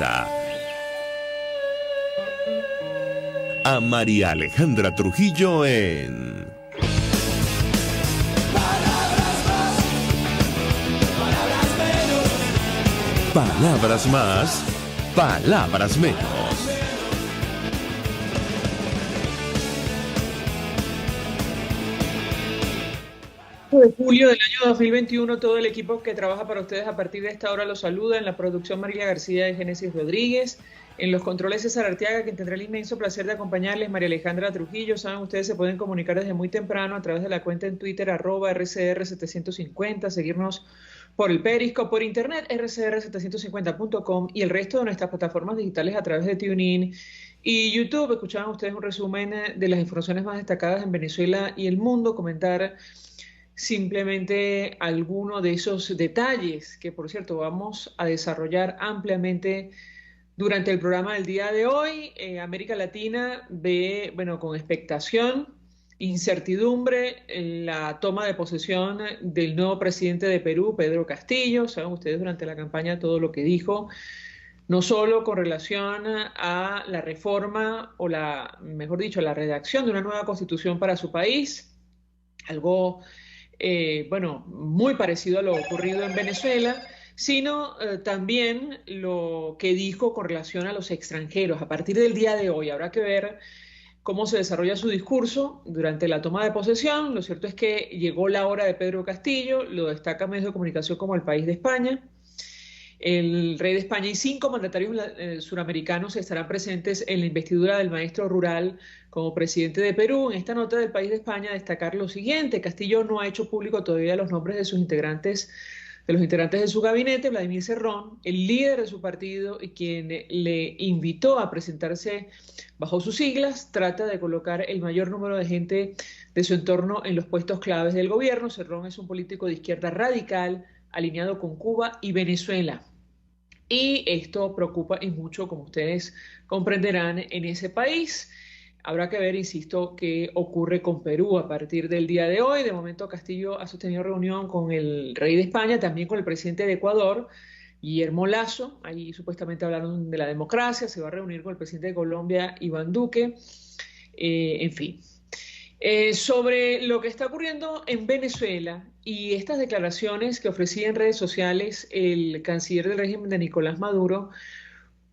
entrevista a María Alejandra Trujillo en Palabras más, palabras menos. De julio del año 2021, todo el equipo que trabaja para ustedes a partir de esta hora los saluda. En la producción, María García y Génesis Rodríguez. En los controles, César Arteaga, quien tendrá el inmenso placer de acompañarles, María Alejandra Trujillo. Saben, ustedes se pueden comunicar desde muy temprano a través de la cuenta en Twitter, @RCR750, seguirnos por el Periscope, por internet, rcr750.com y el resto de nuestras plataformas digitales a través de TuneIn y YouTube. Escuchaban ustedes un resumen de las informaciones más destacadas en Venezuela y el mundo, comentar simplemente alguno de esos detalles que, por cierto, vamos a desarrollar ampliamente durante el programa del día de hoy. América Latina ve, bueno, con expectación, incertidumbre, la toma de posesión del nuevo presidente de Perú, Pedro Castillo. Saben ustedes durante la campaña todo lo que dijo, no solo con relación a la reforma o mejor dicho, la redacción de una nueva constitución para su país, algo bueno, muy parecido a lo ocurrido en Venezuela, sino también lo que dijo con relación a los extranjeros. A partir del día de hoy habrá que ver cómo se desarrolla su discurso durante la toma de posesión. Lo cierto es que llegó la hora de Pedro Castillo, lo destaca medios de comunicación como El País de España. El rey de España y 5 mandatarios suramericanos estarán presentes en la investidura del maestro rural como presidente de Perú. En esta nota del País de España destacar lo siguiente: Castillo no ha hecho público todavía los nombres de sus integrantes, de los integrantes de su gabinete. Vladimir Cerrón, el líder de su partido y quien le invitó a presentarse bajo sus siglas, trata de colocar el mayor número de gente de su entorno en los puestos claves del gobierno. Cerrón es un político de izquierda radical, alineado con Cuba y Venezuela. Y esto preocupa y mucho, como ustedes comprenderán, en ese país. Habrá que ver, insisto, qué ocurre con Perú a partir del día de hoy. De momento, Castillo ha sostenido reunión con el rey de España, también con el presidente de Ecuador, Guillermo Lasso. Ahí supuestamente hablaron de la democracia. Se va a reunir con el presidente de Colombia, Iván Duque. En fin. Sobre lo que está ocurriendo en Venezuela y estas declaraciones que ofrecía en redes sociales el canciller del régimen de Nicolás Maduro,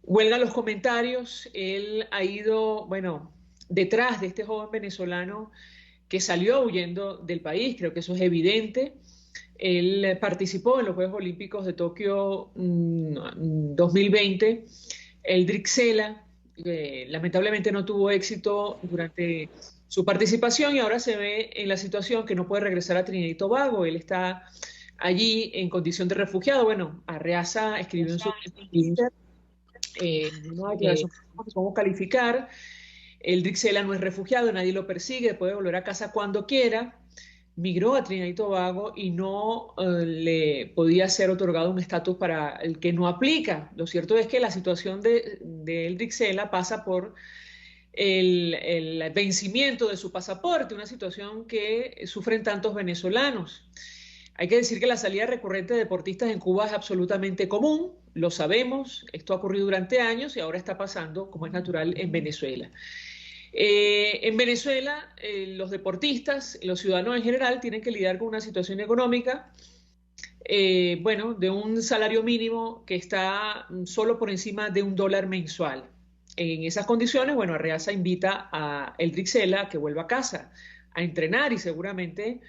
huelgan los comentarios. Él ha ido, bueno, detrás de este joven venezolano que salió huyendo del país. Creo que eso es evidente. Él participó en los Juegos Olímpicos de Tokio 2020. El Drixela lamentablemente no tuvo éxito durante su participación y ahora se ve en la situación que no puede regresar a Trinidad y Tobago. Él está allí en condición de refugiado. Bueno, Arreaza escribió en su Twitter una declaración que podemos calificar. El Drixela no es refugiado, nadie lo persigue, puede volver a casa cuando quiera. Migró a Trinidad y Tobago y no le podía ser otorgado un estatus para el que no aplica. Lo cierto es que la situación de el Drixela pasa por el vencimiento de su pasaporte, una situación que sufren tantos venezolanos. Hay que decir que la salida recurrente de deportistas en Cuba es absolutamente común, lo sabemos, esto ha ocurrido durante años y ahora está pasando, como es natural, en Venezuela. En Venezuela, los deportistas, los ciudadanos en general, tienen que lidiar con una situación económica, bueno, de un salario mínimo que está solo por encima de $1 mensual. En esas condiciones, bueno, Arreaza invita a el Drixela a que vuelva a casa, a entrenar y seguramente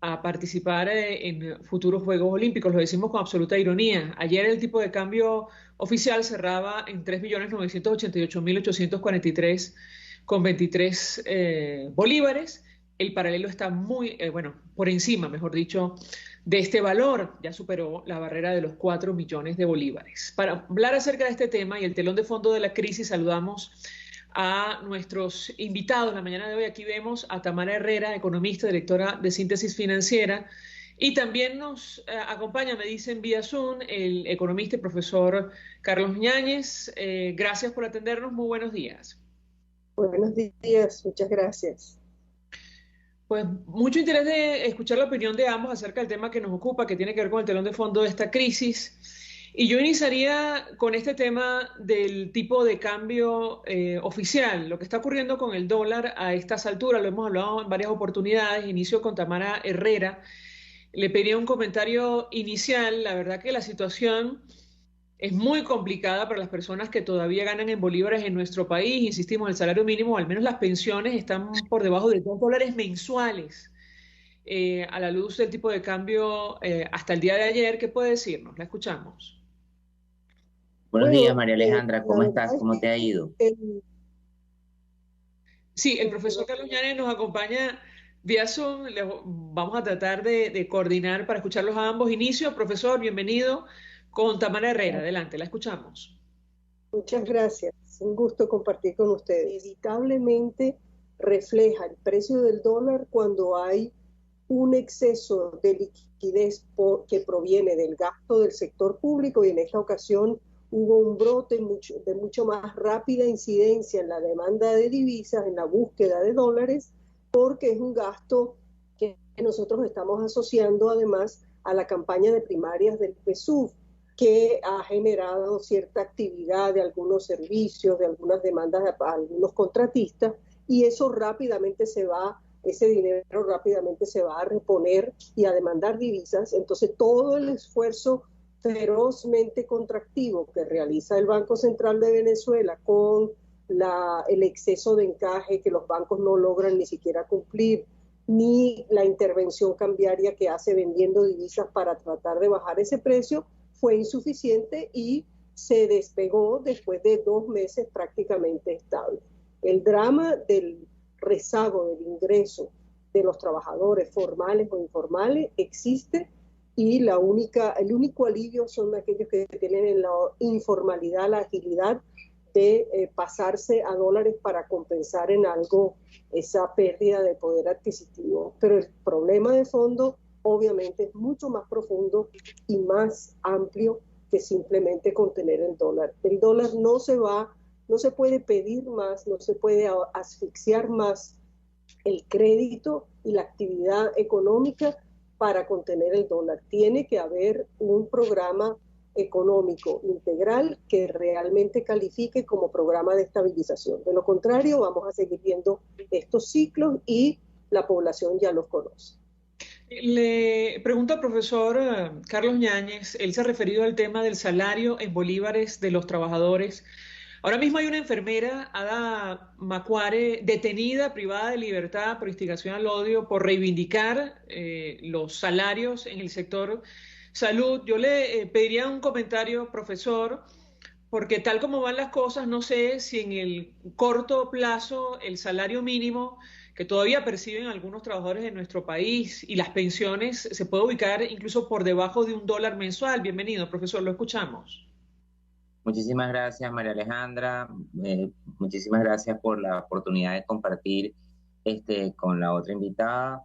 a participar en futuros Juegos Olímpicos. Lo decimos con absoluta ironía. Ayer el tipo de cambio oficial cerraba en 3.988.843,23 bolívares. El paralelo está muy, bueno, por encima, mejor dicho, de este valor. Ya superó la barrera de los 4 millones de bolívares. Para hablar acerca de este tema y el telón de fondo de la crisis, saludamos a nuestros invitados la mañana de hoy. Aquí vemos a Tamara Herrera, economista, directora de Síntesis Financiera, y también nos acompaña, me dicen vía Zoom, el economista y profesor Carlos Ñáñez. Gracias por atendernos, muy buenos días. Buenos días, muchas gracias. Pues mucho interés de escuchar la opinión de ambos acerca del tema que nos ocupa, que tiene que ver con el telón de fondo de esta crisis. Y yo iniciaría con este tema del tipo de cambio oficial, lo que está ocurriendo con el dólar a estas alturas, lo hemos hablado en varias oportunidades. Inicio con Tamara Herrera. Le pediría un comentario inicial. La verdad que la situación es muy complicada para las personas que todavía ganan en bolívares en nuestro país. Insistimos, el salario mínimo, al menos las pensiones, están por debajo de $2 mensuales. A la luz del tipo de cambio hasta el día de ayer, ¿qué puede decirnos? La escuchamos. Buenos días, Bueno, María Alejandra, la ¿cómo verdad estás? es ¿Cómo te ha que ido? Sí, el profesor Carlos Llanes nos acompaña vía Zoom. Vamos a tratar de coordinar para escucharlos a ambos. Inicio, profesor, bienvenido con Tamara Herrera. Adelante, la escuchamos. muchas gracias. Es un gusto compartir con ustedes. Inevitablemente refleja el precio del dólar cuando hay un exceso de liquidez que proviene del gasto del sector público, y en esta ocasión hubo un brote de mucho más rápida incidencia en la demanda de divisas, en la búsqueda de dólares, porque es un gasto que nosotros estamos asociando además a la campaña de primarias del PSUV, que ha generado cierta actividad de algunos servicios, de algunas demandas de algunos contratistas, y eso rápidamente se va, ese dinero rápidamente se va a reponer y a demandar divisas. Entonces todo el esfuerzo ferozmente contractivo que realiza el Banco Central de Venezuela con el exceso de encaje que los bancos no logran ni siquiera cumplir, ni la intervención cambiaria que hace vendiendo divisas para tratar de bajar ese precio, fue insuficiente y se despegó después de 2 meses prácticamente estable. El drama del rezago del ingreso de los trabajadores formales o informales existe, y el único alivio son aquellos que tienen en la informalidad la agilidad de pasarse a dólares para compensar en algo esa pérdida de poder adquisitivo. Pero el problema de fondo obviamente es mucho más profundo y más amplio que simplemente contener el dólar. El dólar no se puede pedir más, no se puede asfixiar más el crédito y la actividad económica para contener el dólar. Tiene que haber un programa económico integral que realmente califique como programa de estabilización. De lo contrario, vamos a seguir viendo estos ciclos y la población ya los conoce. Le pregunto al profesor Carlos Yáñez. Él se ha referido al tema del salario en bolívares de los trabajadores. Ahora mismo hay una enfermera, Ada Macuare, detenida, privada de libertad por instigación al odio, por reivindicar los salarios en el sector salud. Yo le pediría un comentario, profesor, porque tal como van las cosas, no sé si en el corto plazo el salario mínimo que todavía perciben algunos trabajadores de nuestro país y las pensiones se puede ubicar incluso por debajo de $1 mensual. Bienvenido, profesor, lo escuchamos. Muchísimas gracias, María Alejandra. Muchísimas gracias por la oportunidad de compartir con la otra invitada.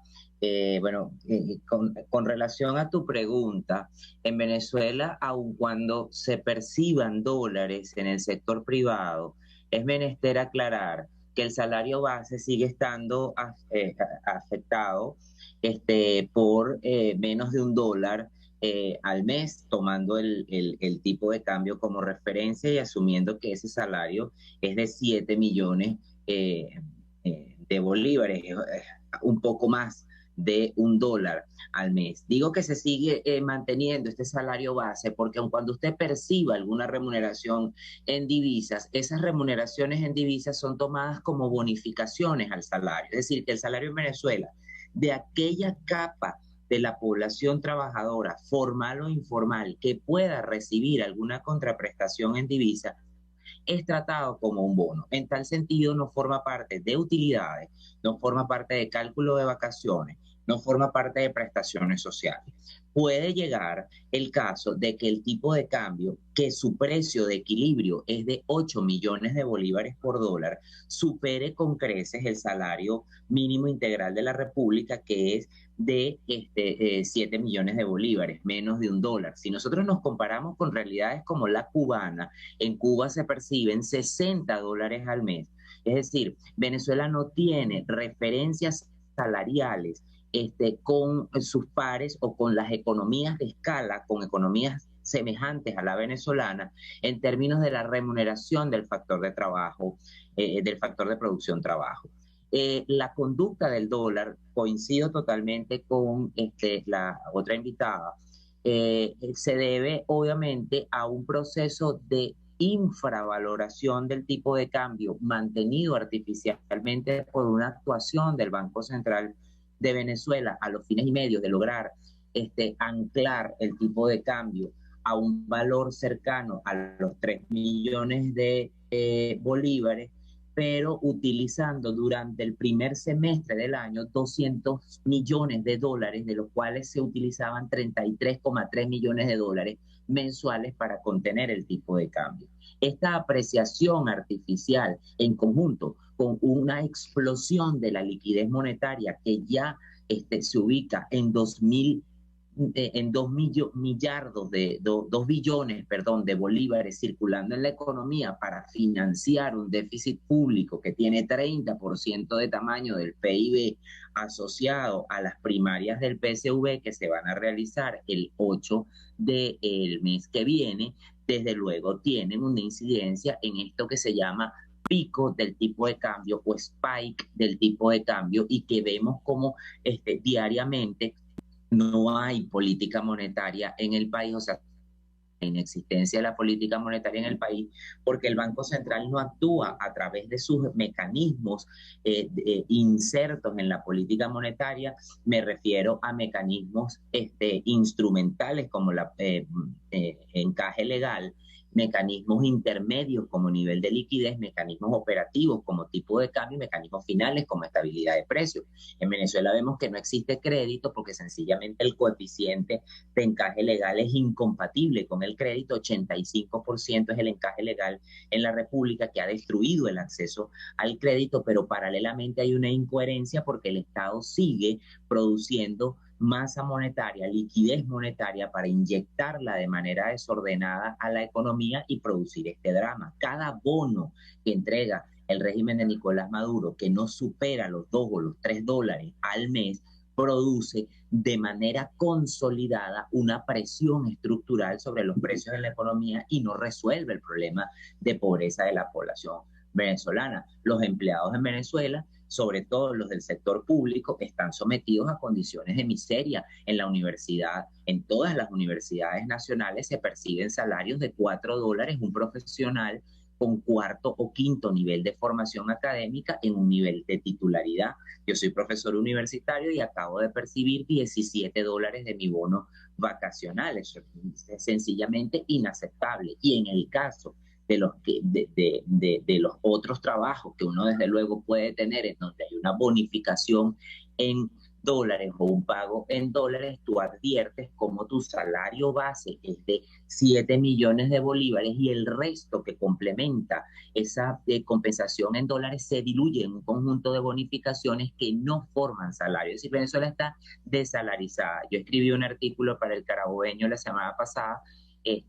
Con relación a tu pregunta, en Venezuela, aun cuando se perciban dólares en el sector privado, es menester aclarar que el salario base sigue estando afectado por menos de $1 al mes, tomando el tipo de cambio como referencia y asumiendo que ese salario es de 7 millones de bolívares, un poco más de $1 al mes. Digo que se sigue manteniendo este salario base porque aun cuando usted perciba alguna remuneración en divisas, esas remuneraciones en divisas son tomadas como bonificaciones al salario. Es decir, que el salario en Venezuela, de aquella capa de la población trabajadora, formal o informal, que pueda recibir alguna contraprestación en divisa, es tratado como un bono. En tal sentido, no forma parte de utilidades, no forma parte de cálculo de vacaciones, no forma parte de prestaciones sociales. Puede llegar el caso de que el tipo de cambio, que su precio de equilibrio es de 8 millones de bolívares por dólar, supere con creces el salario mínimo integral de la República, que es de 7 millones de bolívares, menos de $1. Si nosotros nos comparamos con realidades como la cubana, en Cuba se perciben $60 al mes. Es decir, Venezuela no tiene referencias salariales con sus pares o con las economías de escala, con economías semejantes a la venezolana en términos de la remuneración del factor de trabajo, del factor de producción trabajo. La conducta del dólar, coincido totalmente con la otra invitada, se debe obviamente a un proceso de infravaloración del tipo de cambio mantenido artificialmente por una actuación del Banco Central de Venezuela a los fines y medios de lograr anclar el tipo de cambio a un valor cercano a los 3 millones de bolívares, pero utilizando durante el primer semestre del año 200 millones de dólares, de los cuales se utilizaban 33,3 millones de dólares mensuales para contener el tipo de cambio. Esta apreciación artificial en conjunto con una explosión de la liquidez monetaria que ya se ubica en 2 billones de bolívares circulando en la economía para financiar un déficit público que tiene 30% de tamaño del PIB asociado a las primarias del PSV que se van a realizar el 8 del mes que viene, desde luego tienen una incidencia en esto que se llama pico del tipo de cambio o spike del tipo de cambio, y que vemos como diariamente no hay política monetaria en el país, o sea, la inexistencia de la política monetaria en el país, porque el Banco Central no actúa a través de sus mecanismos insertos en la política monetaria. Me refiero a mecanismos instrumentales como encaje legal, mecanismos intermedios como nivel de liquidez, mecanismos operativos como tipo de cambio y mecanismos finales como estabilidad de precios. En Venezuela vemos que no existe crédito porque sencillamente el coeficiente de encaje legal es incompatible con el crédito. 85% es el encaje legal en la República, que ha destruido el acceso al crédito, pero paralelamente hay una incoherencia porque el Estado sigue produciendo masa monetaria, liquidez monetaria para inyectarla de manera desordenada a la economía y producir este drama. Cada bono que entrega el régimen de Nicolás Maduro, que no supera los 2 o los 3 dólares al mes, produce de manera consolidada una presión estructural sobre los precios de la economía y no resuelve el problema de pobreza de la población venezolana. Los empleados en Venezuela, sobre todo los del sector público, están sometidos a condiciones de miseria. En la universidad, en todas las universidades nacionales se perciben salarios de 4 dólares, un profesional con 4º o 5º nivel de formación académica en un nivel de titularidad. Yo soy profesor universitario y acabo de percibir 17 dólares de mi bono vacacional. Eso es sencillamente inaceptable. Y en el caso de los otros trabajos que uno desde luego puede tener, en donde hay una bonificación en dólares o un pago en dólares, tú adviertes como tu salario base es de 7 millones de bolívares y el resto que complementa esa compensación en dólares se diluye en un conjunto de bonificaciones que no forman salario. Es decir, Venezuela está desalarizada. Yo escribí un artículo para El Carabobeño la semana pasada, el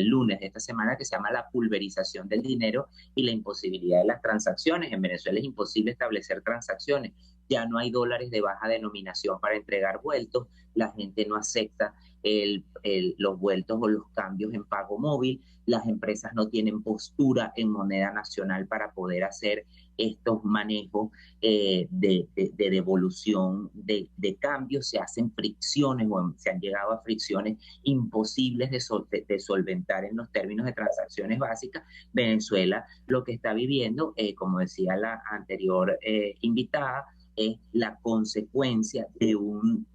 lunes de esta semana, que se llama La pulverización del dinero y la imposibilidad de las transacciones. En Venezuela es imposible establecer transacciones. Ya no hay dólares de baja denominación para entregar vueltos, la gente no acepta los vueltos o los cambios en pago móvil, las empresas no tienen postura en moneda nacional para poder hacer estos manejos de devolución de cambios. Se hacen fricciones o se han llegado a fricciones imposibles de solventar en los términos de transacciones básicas. Venezuela lo que está viviendo, como decía la anterior invitada, es la consecuencia de un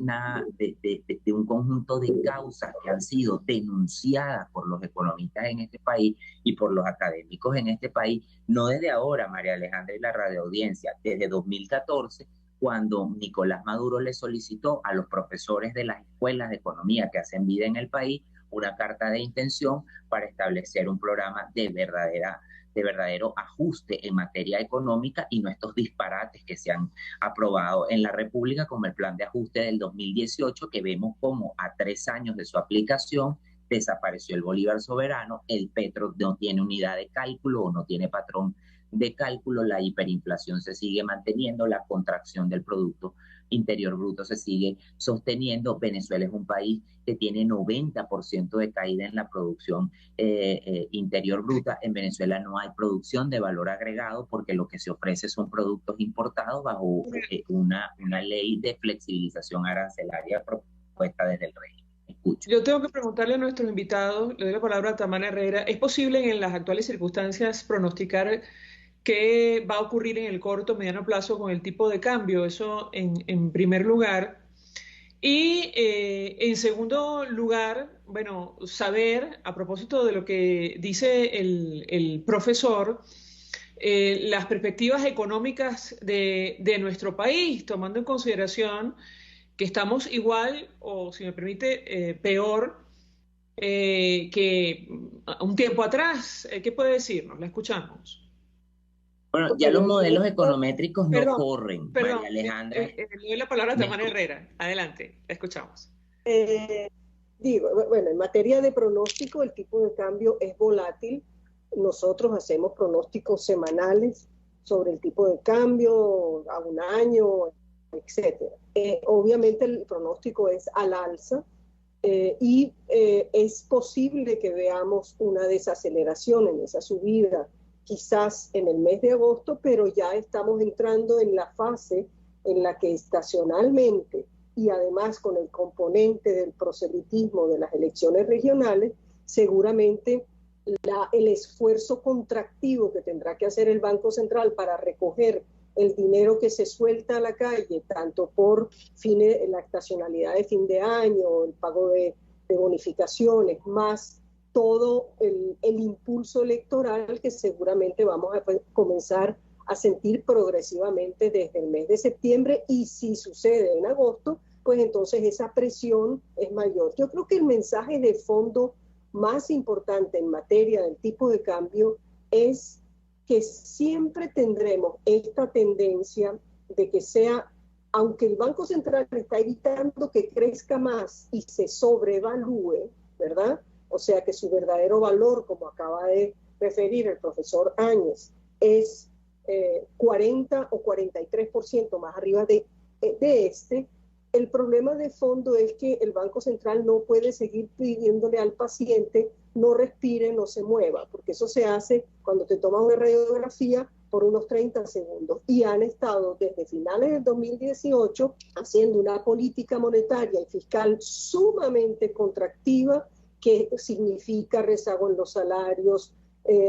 conjunto de causas que han sido denunciadas por los economistas en este país y por los académicos en este país, no desde ahora, María Alejandra y la radioaudiencia, desde 2014, cuando Nicolás Maduro le solicitó a los profesores de las escuelas de economía que hacen vida en el país una carta de intención para establecer un programa de verdadero ajuste en materia económica y no estos disparates que se han aprobado en la República, como el plan de ajuste del 2018, que vemos como a 3 años de su aplicación desapareció el bolívar soberano, el petro no tiene unidad de cálculo o no tiene patrón de cálculo, la hiperinflación se sigue manteniendo, la contracción del Producto Interior Bruto se sigue sosteniendo. Venezuela es un país que tiene 90% de caída en la producción interior bruta. En Venezuela no hay producción de valor agregado porque lo que se ofrece son productos importados bajo una ley de flexibilización arancelaria propuesta desde el régimen. Escucho. Yo tengo que preguntarle a nuestros invitados, le doy la palabra a Tamara Herrera, ¿es posible en las actuales circunstancias pronosticar qué va a ocurrir en el corto o mediano plazo con el tipo de cambio? Eso en primer lugar. Y en segundo lugar, bueno, saber, a propósito de lo que dice el profesor, las perspectivas económicas de nuestro país, tomando en consideración que estamos igual, o si me permite, peor que un tiempo atrás. ¿Qué puede decirnos? La escuchamos. Bueno, ya los modelos econométricos no Perdón, corren, perdón, María Alejandra. le doy la palabra a ¿Me Tamara escucha? Herrera. Adelante, la escuchamos. Bueno, en materia de pronóstico, el tipo de cambio es volátil. Nosotros hacemos pronósticos semanales sobre el tipo de cambio a un año, etcétera. Obviamente el pronóstico es al alza y es posible que veamos una desaceleración en esa subida, quizás en el mes de agosto, pero ya estamos entrando en la fase en la que estacionalmente y además con el componente del proselitismo de las elecciones regionales, seguramente el esfuerzo contractivo que tendrá que hacer el Banco Central para recoger el dinero que se suelta a la calle, tanto por la estacionalidad de fin de año, el pago de bonificaciones, más todo el impulso electoral que seguramente vamos a comenzar a sentir progresivamente desde el mes de septiembre, y si sucede en agosto, pues entonces esa presión es mayor. Yo creo que el mensaje de fondo más importante en materia del tipo de cambio es que siempre tendremos esta tendencia de que sea, aunque el Banco Central está evitando que crezca más y se sobrevalúe, ¿verdad? O sea que su verdadero valor, como acaba de referir el profesor Áñez, es 40 o 43% más arriba de este. El problema de fondo es que el Banco Central no puede seguir pidiéndole al paciente no respire, no se mueva, porque eso se hace cuando te tomas una radiografía por unos 30 segundos. Y han estado desde finales del 2018 haciendo una política monetaria y fiscal sumamente contractiva, que significa rezago en los salarios,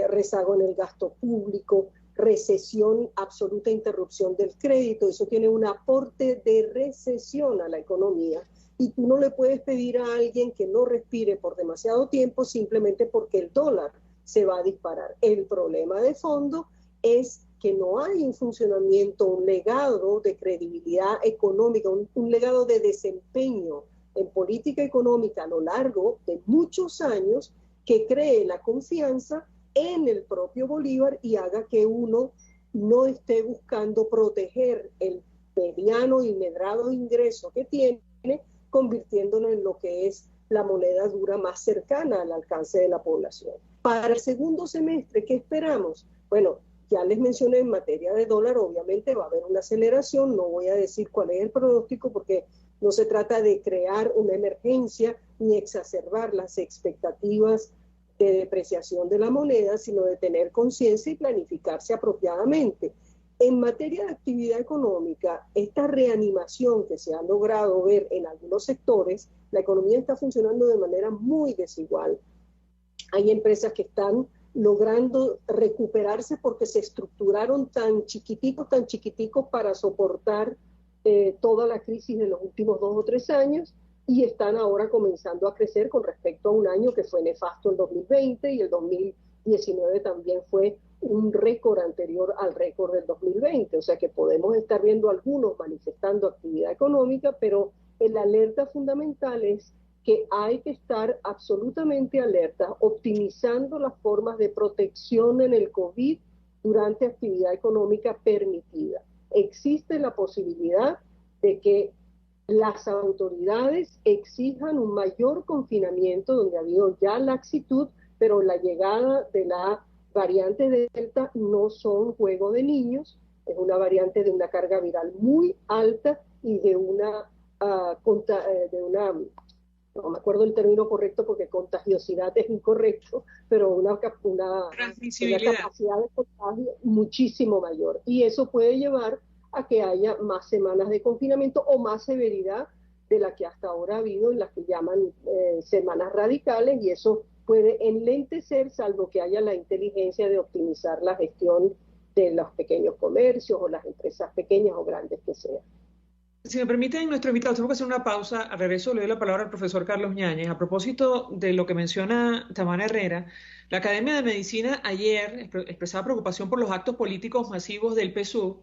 rezago en el gasto público, recesión, absoluta interrupción del crédito. Eso tiene un aporte de recesión a la economía, y tú no le puedes pedir a alguien que no respire por demasiado tiempo simplemente porque el dólar se va a disparar. El problema de fondo es que no hay un funcionamiento, un legado de credibilidad económica, un legado de desempeño en política económica a lo largo de muchos años que cree la confianza en el propio Bolívar y haga que uno no esté buscando proteger el mediano y medrado ingreso que tiene, convirtiéndolo en lo que es la moneda dura más cercana al alcance de la población. Para el segundo semestre, ¿qué esperamos? Bueno, ya les mencioné, en materia de dólar, obviamente va a haber una aceleración. No voy a decir cuál es el pronóstico porque no se trata de crear una emergencia ni exacerbar las expectativas de depreciación de la moneda, sino de tener conciencia y planificarse apropiadamente. En materia de actividad económica, esta reanimación que se ha logrado ver en algunos sectores, la economía está funcionando de manera muy desigual. Hay empresas que están logrando recuperarse porque se estructuraron tan chiquiticos para soportar toda la crisis de los últimos 2 o 3 años, y están ahora comenzando a crecer con respecto a un año que fue nefasto, el 2020, y el 2019 también fue un récord anterior al récord del 2020. O sea que podemos estar viendo algunos manifestando actividad económica, pero el alerta fundamental es que hay que estar absolutamente alerta, optimizando las formas de protección en el COVID durante actividad económica permitida. Existe la posibilidad de que las autoridades exijan un mayor confinamiento, donde ha habido ya laxitud, pero la llegada de la variantes Delta no son juego de niños, es una variante de una carga viral muy alta y de una, no me acuerdo el término correcto porque contagiosidad es incorrecto, pero una capacidad de contagio muchísimo mayor. Y eso puede llevar a que haya más semanas de confinamiento o más severidad de la que hasta ahora ha habido, en las que llaman semanas radicales, y eso puede enlentecer, salvo que haya la inteligencia de optimizar la gestión de los pequeños comercios o las empresas pequeñas o grandes que sean. Si me permiten, nuestro invitado, tenemos que hacer una pausa. Al regreso le doy la palabra al profesor Carlos Ñáñez. A propósito de lo que menciona Tamara Herrera, la Academia de Medicina ayer expresaba preocupación por los actos políticos masivos del PSUV.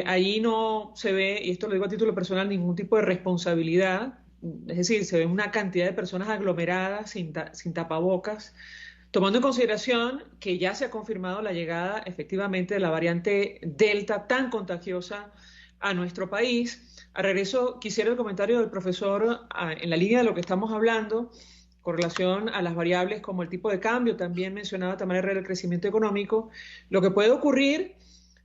Allí no se ve, y esto lo digo a título personal, ningún tipo de responsabilidad. Es decir, se ve una cantidad de personas aglomeradas sin tapabocas, tomando en consideración que ya se ha confirmado la llegada efectivamente de la variante Delta tan contagiosa a nuestro país. Al regreso quisiera el comentario del profesor en la línea de lo que estamos hablando con relación a las variables como el tipo de cambio. También mencionaba Tamara Herrera el crecimiento económico, lo que puede ocurrir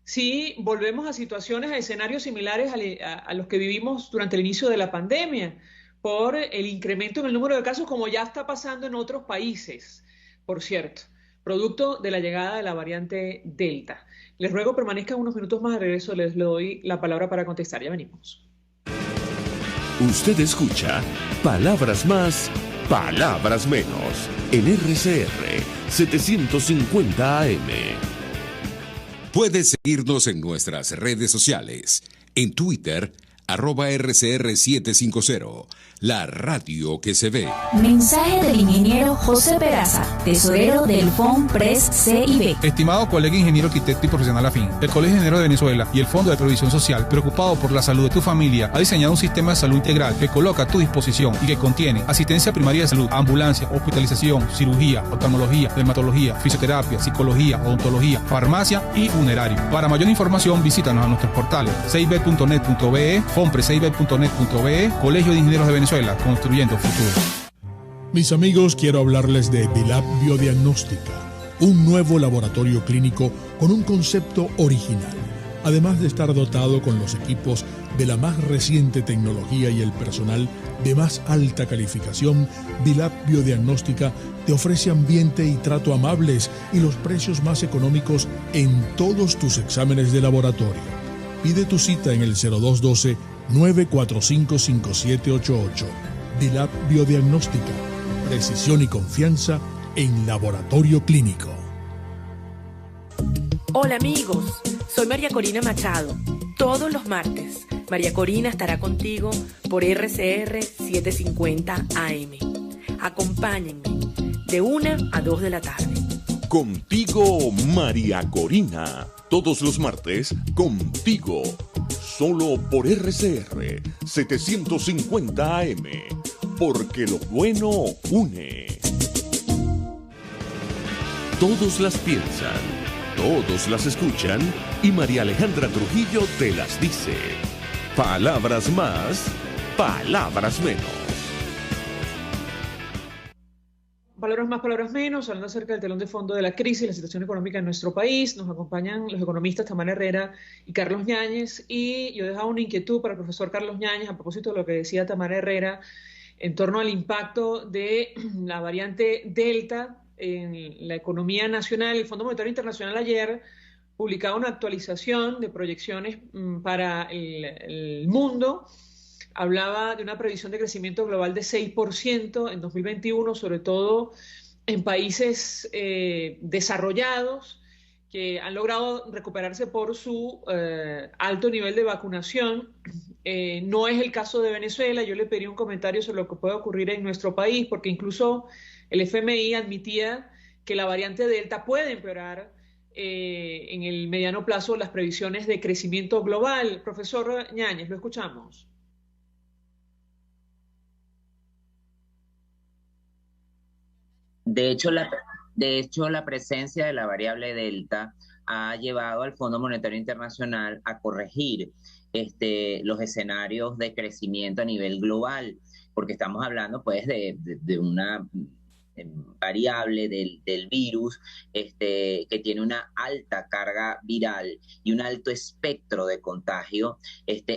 si volvemos a situaciones, a escenarios similares a los que vivimos durante el inicio de la pandemia, por el incremento en el número de casos, como ya está pasando en otros países, por cierto, producto de la llegada de la variante Delta. Les ruego permanezcan unos minutos más, de regreso les doy la palabra para contestar. Ya venimos. Usted escucha Palabras Más, Palabras Menos, en RCR 750 AM. Puedes seguirnos en nuestras redes sociales. En Twitter, @RCR750, la radio que se ve. Mensaje del ingeniero José Peraza, tesorero del FONPRES CIB. Estimado colega ingeniero arquitecto y profesional afín, el Colegio de Ingenieros de Venezuela y el Fondo de Previsión Social, preocupado por la salud de tu familia, ha diseñado un sistema de salud integral que coloca a tu disposición y que contiene asistencia primaria de salud, ambulancia, hospitalización, cirugía, oftalmología, dermatología, fisioterapia, psicología, odontología, farmacia y funerario. Para mayor información, visítanos a nuestros portales cib.net.be, fonprescib.net.be, Colegio de Ingenieros de Venezuela, construyendo futuro. Mis amigos, quiero hablarles de Vilap Biodiagnóstica, un nuevo laboratorio clínico con un concepto original. Además de estar dotado con los equipos de la más reciente tecnología y el personal de más alta calificación, Vilap Biodiagnóstica te ofrece ambiente y trato amables y los precios más económicos en todos tus exámenes de laboratorio. Pide tu cita en el 0212-945-5788. Vilap Biodiagnóstica. Precisión y confianza en laboratorio clínico. Hola amigos, soy María Corina Machado. Todos los martes, María Corina estará contigo por RCR 750 AM. Acompáñenme de 1 a 2 de la tarde. Contigo, María Corina. Todos los martes, contigo. Solo por RCR 750 AM. Porque lo bueno une. Todos las piensan, todos las escuchan y María Alejandra Trujillo te las dice. Palabras más, palabras menos. Palabras más, palabras menos, hablando acerca del telón de fondo de la crisis y la situación económica en nuestro país. Nos acompañan los economistas Tamara Herrera y Carlos Ñáñez, y yo dejaba una inquietud para el profesor Carlos Ñáñez a propósito de lo que decía Tamara Herrera en torno al impacto de la variante Delta en la economía nacional. El Fondo Monetario Internacional ayer publicaba una actualización de proyecciones para el mundo. Hablaba de una previsión de crecimiento global de 6% en 2021, sobre todo en países desarrollados que han logrado recuperarse por su alto nivel de vacunación. No es el caso de Venezuela. Yo le pediría un comentario sobre lo que puede ocurrir en nuestro país, porque incluso el FMI admitía que la variante Delta puede empeorar en el mediano plazo las previsiones de crecimiento global. Profesor Ñáñez, lo escuchamos. De hecho, la presencia de la variable Delta ha llevado al Fondo Monetario Internacional a corregir los escenarios de crecimiento a nivel global, porque estamos hablando pues de una variable del virus, que tiene una alta carga viral y un alto espectro de contagio,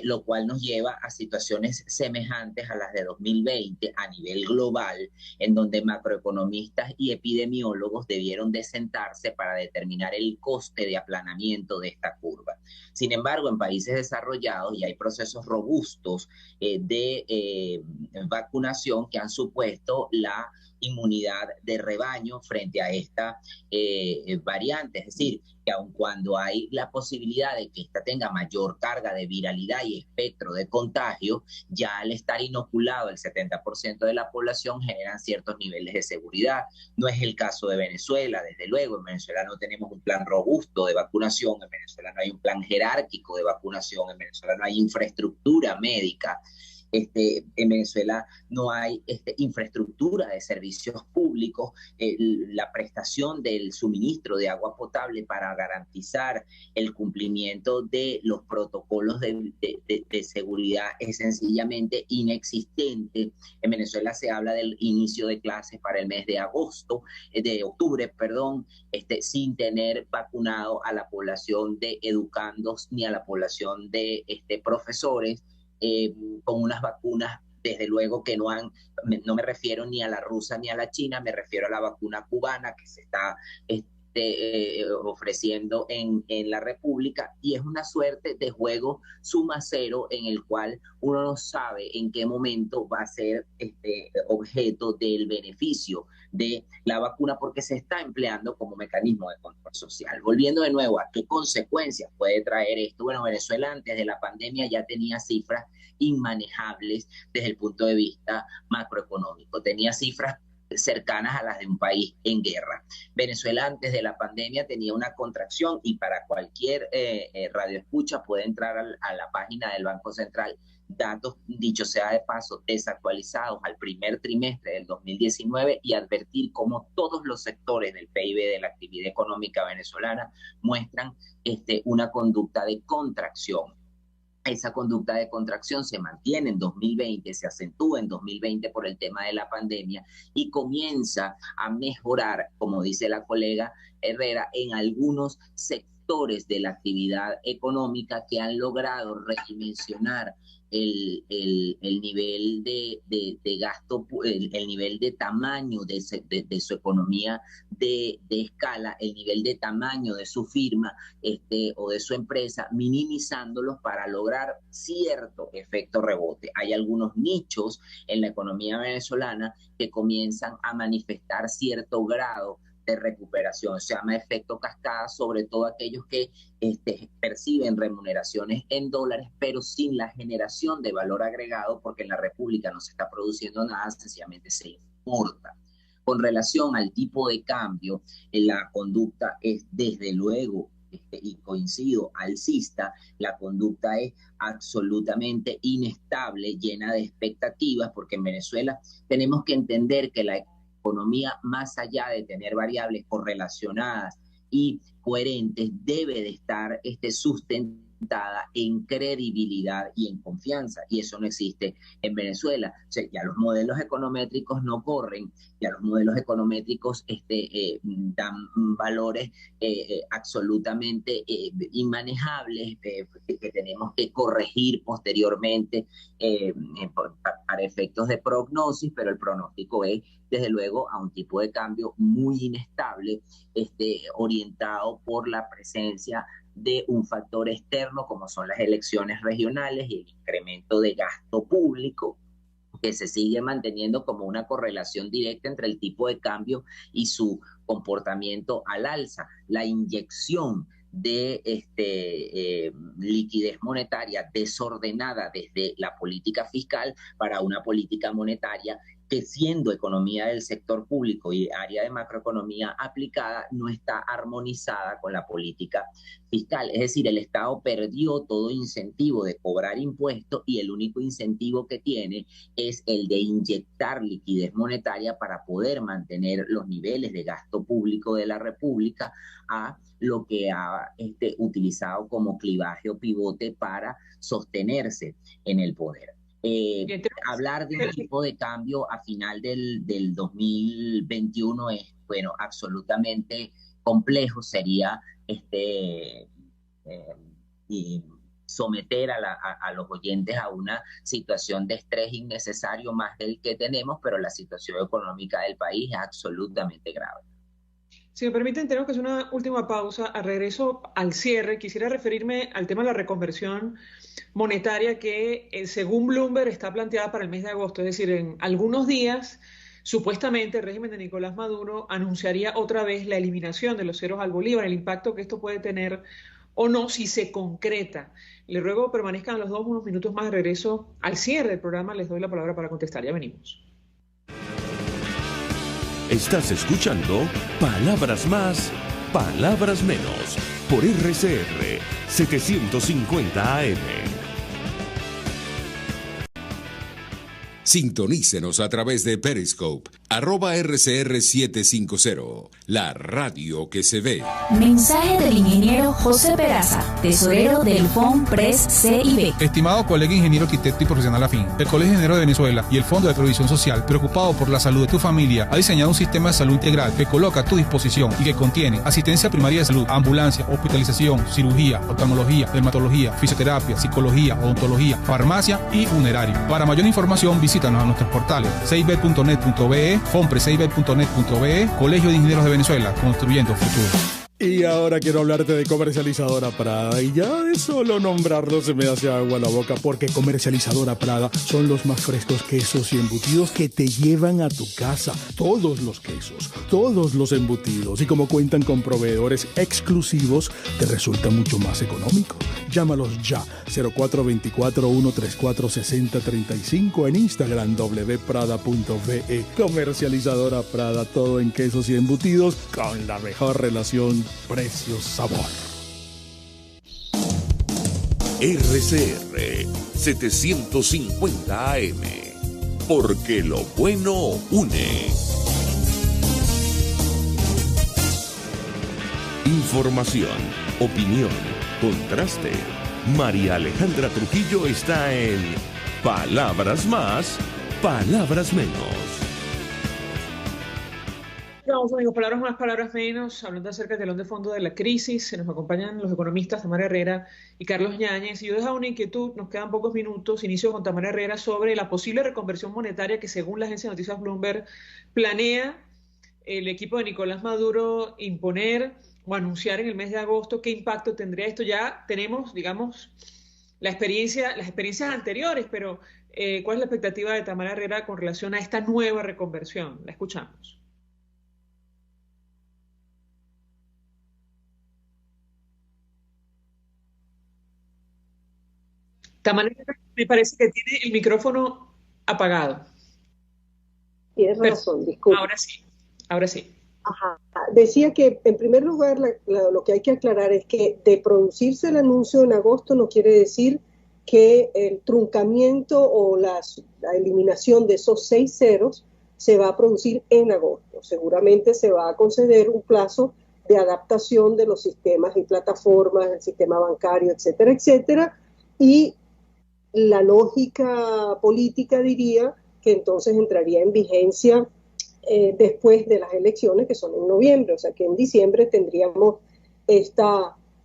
lo cual nos lleva a situaciones semejantes a las de 2020 a nivel global, en donde macroeconomistas y epidemiólogos debieron de sentarse para determinar el coste de aplanamiento de esta curva. Sin embargo, en países desarrollados ya hay procesos robustos de vacunación que han supuesto la inmunidad de rebaño frente a esta variante. Es decir, que aun cuando hay la posibilidad de que esta tenga mayor carga de viralidad y espectro de contagio, ya al estar inoculado el 70% de la población generan ciertos niveles de seguridad. No es el caso de Venezuela, desde luego. En Venezuela no tenemos un plan robusto de vacunación, en Venezuela no hay un plan jerárquico de vacunación, en Venezuela no hay infraestructura médica. En Venezuela no hay infraestructura de servicios públicos, la prestación del suministro de agua potable para garantizar el cumplimiento de los protocolos de seguridad es sencillamente inexistente. En Venezuela se habla del inicio de clases para el mes de octubre, sin tener vacunado a la población de educandos ni a la población de profesores, con unas vacunas, desde luego que no me refiero ni a la rusa ni a la china, me refiero a la vacuna cubana que se está ofreciendo en la República, y es una suerte de juego suma cero en el cual uno no sabe en qué momento va a ser objeto del beneficio de la vacuna, porque se está empleando como mecanismo de control social. Volviendo de nuevo a qué consecuencias puede traer esto. Bueno, Venezuela antes de la pandemia ya tenía cifras inmanejables desde el punto de vista macroeconómico, tenía cifras cercanas a las de un país en guerra. Venezuela antes de la pandemia tenía una contracción, y para cualquier radioescucha puede entrar a la página del Banco Central, datos, dicho sea de paso, desactualizados al primer trimestre del 2019, y advertir cómo todos los sectores del PIB de la actividad económica venezolana muestran una conducta de contracción. Esa conducta de contracción se mantiene en 2020, se acentúa en 2020 por el tema de la pandemia y comienza a mejorar, como dice la colega Herrera, en algunos sectores de la actividad económica que han logrado redimensionar el nivel de gasto, el nivel de tamaño de su economía de escala, el nivel de tamaño de su firma o de su empresa, minimizándolos para lograr cierto efecto rebote. Hay algunos nichos en la economía venezolana que comienzan a manifestar cierto grado de recuperación, se llama efecto cascada, sobre todo aquellos que perciben remuneraciones en dólares, pero sin la generación de valor agregado, porque en la República no se está produciendo nada, sencillamente se importa. Con relación al tipo de cambio, la conducta es desde luego, y coincido, alcista. La conducta es absolutamente inestable, llena de expectativas, porque en Venezuela tenemos que entender que la economía, más allá de tener variables correlacionadas y coherentes, debe de estar sustentada en credibilidad y en confianza, y eso no existe en Venezuela. O sea, ya los modelos econométricos no corren, ya los modelos econométricos dan valores absolutamente inmanejables que tenemos que corregir posteriormente para efectos de prognosis, pero el pronóstico es desde luego a un tipo de cambio muy inestable, orientado por la presencia de un factor externo como son las elecciones regionales y el incremento de gasto público, que se sigue manteniendo como una correlación directa entre el tipo de cambio y su comportamiento al alza. La inyección de liquidez monetaria desordenada desde la política fiscal para una política monetaria que, siendo economía del sector público y área de macroeconomía aplicada, no está armonizada con la política fiscal. Es decir, el Estado perdió todo incentivo de cobrar impuestos y el único incentivo que tiene es el de inyectar liquidez monetaria para poder mantener los niveles de gasto público de la República a lo que ha utilizado como clivaje o pivote para sostenerse en el poder. Hablar de un tipo de cambio a final del 2021 es, bueno, absolutamente complejo. Sería y someter a los oyentes a una situación de estrés innecesario más del que tenemos, pero la situación económica del país es absolutamente grave. Si me permiten, tenemos que hacer una última pausa. Al regreso al cierre, quisiera referirme al tema de la reconversión monetaria que, según Bloomberg, está planteada para el mes de agosto. Es decir, en algunos días, supuestamente, el régimen de Nicolás Maduro anunciaría otra vez la eliminación de los ceros al bolívar, el impacto que esto puede tener o no si se concreta. Les ruego permanezcan los dos unos minutos más. De regreso al cierre del programa, les doy la palabra para contestar. Ya venimos. Estás escuchando Palabras Más, Palabras Menos, por RCR 750 AM. Sintonícenos a través de Periscope, @RCR750, la radio que se ve. Mensaje del ingeniero José Peraza, tesorero del FONPRES CIB. Estimado colega ingeniero, arquitecto y profesional afín, el Colegio de Ingenieros de Venezuela y el Fondo de Previsión Social, preocupado por la salud de tu familia, ha diseñado un sistema de salud integral que coloca a tu disposición y que contiene asistencia primaria de salud, ambulancia, hospitalización, cirugía, oftalmología, dermatología, fisioterapia, psicología, odontología, farmacia y funerario. Para mayor información, visítanos a nuestros portales cib.net.be, fonprescib.net.be, Colegio de Ingenieros de Venezuela, construyendo futuro. Y ahora quiero hablarte de Comercializadora Prada, y ya de solo nombrarlo se me hace agua la boca, porque Comercializadora Prada son los más frescos quesos y embutidos que te llevan a tu casa. Todos los quesos, todos los embutidos, y como cuentan con proveedores exclusivos, te resulta mucho más económico. Llámalos ya, 0424-134-6035, en Instagram wprada.ve. Comercializadora Prada, todo en quesos y embutidos con la mejor relación precio-sabor. RCR 750 AM, porque lo bueno une. Información, opinión, contraste. María Alejandra Trujillo está en Palabras Más, Palabras Menos. Vamos, amigos, palabras más, palabras menos, hablando acerca del telón de fondo de la crisis. Se nos acompañan los economistas Tamara Herrera y Carlos Yáñez. Y yo dejo una inquietud, nos quedan pocos minutos. Inicio con Tamara Herrera sobre la posible reconversión monetaria que, según la agencia de noticias Bloomberg, planea el equipo de Nicolás Maduro imponer o anunciar en el mes de agosto. ¿Qué impacto tendría esto? Ya tenemos, digamos, las experiencias anteriores, pero ¿cuál es la expectativa de Tamara Herrera con relación a esta nueva reconversión? La escuchamos. Tamara, me parece que tiene el micrófono apagado. Tienes razón, disculpe. Ahora sí. Ajá. Decía que, en primer lugar, lo que hay que aclarar es que de producirse el anuncio en agosto no quiere decir que el truncamiento o la eliminación de esos 6 ceros se va a producir en agosto. Seguramente se va a conceder un plazo de adaptación de los sistemas y plataformas, el sistema bancario, etcétera, etcétera, y la lógica política diría que entonces entraría en vigencia después de las elecciones, que son en noviembre, o sea que en diciembre tendríamos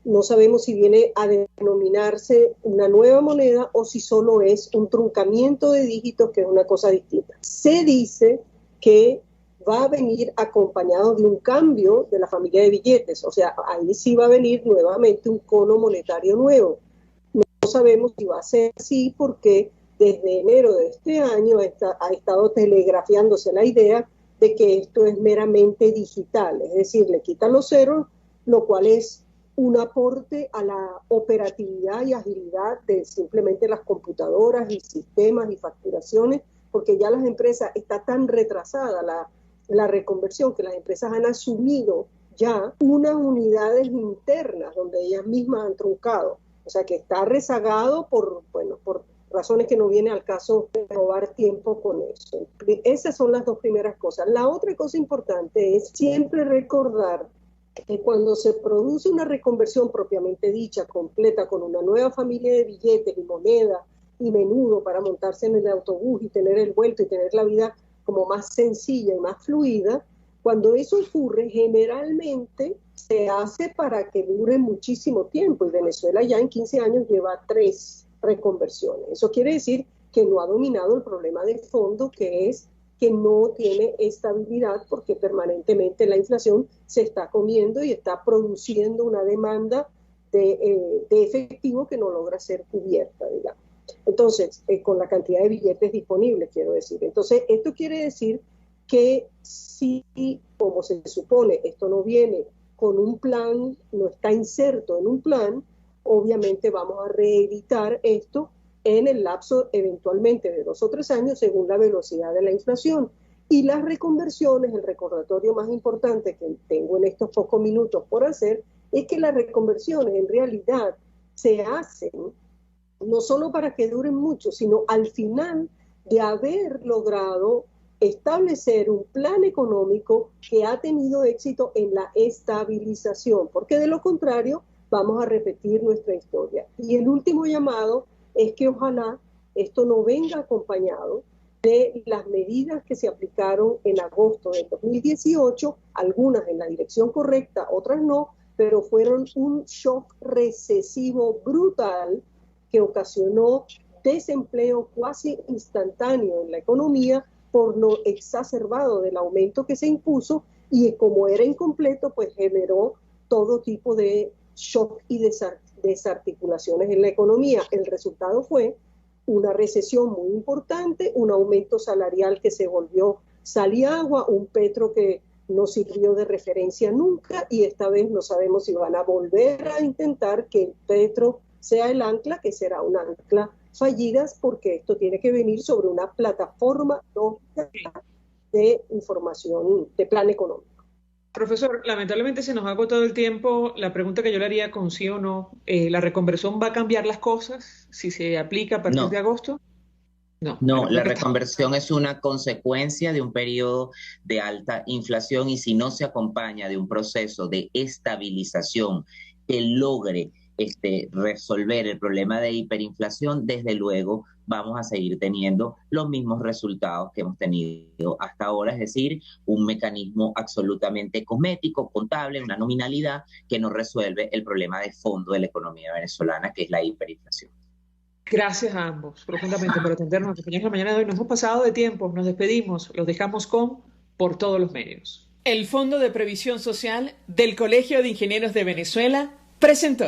no sabemos si viene a denominarse una nueva moneda o si solo es un truncamiento de dígitos, que es una cosa distinta. Se dice que va a venir acompañado de un cambio de la familia de billetes, o sea, ahí sí va a venir nuevamente un cono monetario nuevo. No sabemos si va a ser así, porque desde enero de este año ha estado telegrafiándose la idea de que esto es meramente digital, es decir, le quitan los ceros, lo cual es un aporte a la operatividad y agilidad de simplemente las computadoras y sistemas y facturaciones, porque ya las empresas, está tan retrasada la reconversión, que las empresas han asumido ya unas unidades internas donde ellas mismas han truncado. O sea que está rezagado por razones que no viene al caso de robar tiempo con eso. Esas son las dos primeras cosas. La otra cosa importante es siempre recordar que cuando se produce una reconversión propiamente dicha, completa, con una nueva familia de billetes y moneda y menudo para montarse en el autobús y tener el vuelto y tener la vida como más sencilla y más fluida, cuando eso ocurre, generalmente se hace para que dure muchísimo tiempo, y Venezuela ya en 15 años lleva 3 reconversiones. Eso quiere decir que no ha dominado el problema de fondo, que es que no tiene estabilidad, porque permanentemente la inflación se está comiendo y está produciendo una demanda de efectivo que no logra ser cubierta, digamos. Entonces, con la cantidad de billetes disponibles, quiero decir. Entonces, esto quiere decir que si, como se supone, esto no viene con un plan, no está inserto en un plan, obviamente vamos a reeditar esto en el lapso eventualmente de 2 o 3 años según la velocidad de la inflación. Y las reconversiones, el recordatorio más importante que tengo en estos pocos minutos por hacer, es que las reconversiones en realidad se hacen no solo para que duren mucho, sino al final de haber logrado establecer un plan económico que ha tenido éxito en la estabilización, porque de lo contrario vamos a repetir nuestra historia. Y el último llamado es que ojalá esto no venga acompañado de las medidas que se aplicaron en agosto del 2018, algunas en la dirección correcta, otras no, pero fueron un shock recesivo brutal que ocasionó desempleo casi instantáneo en la economía por lo exacerbado del aumento que se impuso, y como era incompleto, pues generó todo tipo de shock y desarticulaciones en la economía. El resultado fue una recesión muy importante, un aumento salarial que se volvió sal y agua, un petro que no sirvió de referencia nunca, y esta vez no sabemos si van a volver a intentar que el petro sea el ancla, que será un ancla fallidas, porque esto tiene que venir sobre una plataforma lógica de información, de plan económico. Profesor, lamentablemente se nos ha agotado el tiempo. La pregunta que yo le haría con sí o no, ¿la reconversión va a cambiar las cosas si se aplica a partir de agosto? No, la reconversión es una consecuencia de un periodo de alta inflación, y si no se acompaña de un proceso de estabilización que logre resolver el problema de hiperinflación, desde luego vamos a seguir teniendo los mismos resultados que hemos tenido hasta ahora, es decir, un mecanismo absolutamente cosmético, contable, una nominalidad que no resuelve el problema de fondo de la economía venezolana, que es la hiperinflación. Gracias a ambos profundamente por atendernos, acompañarnos la mañana de hoy. Nos hemos pasado de tiempo, nos despedimos, los dejamos con Por Todos los Medios. El Fondo de Previsión Social del Colegio de Ingenieros de Venezuela presentó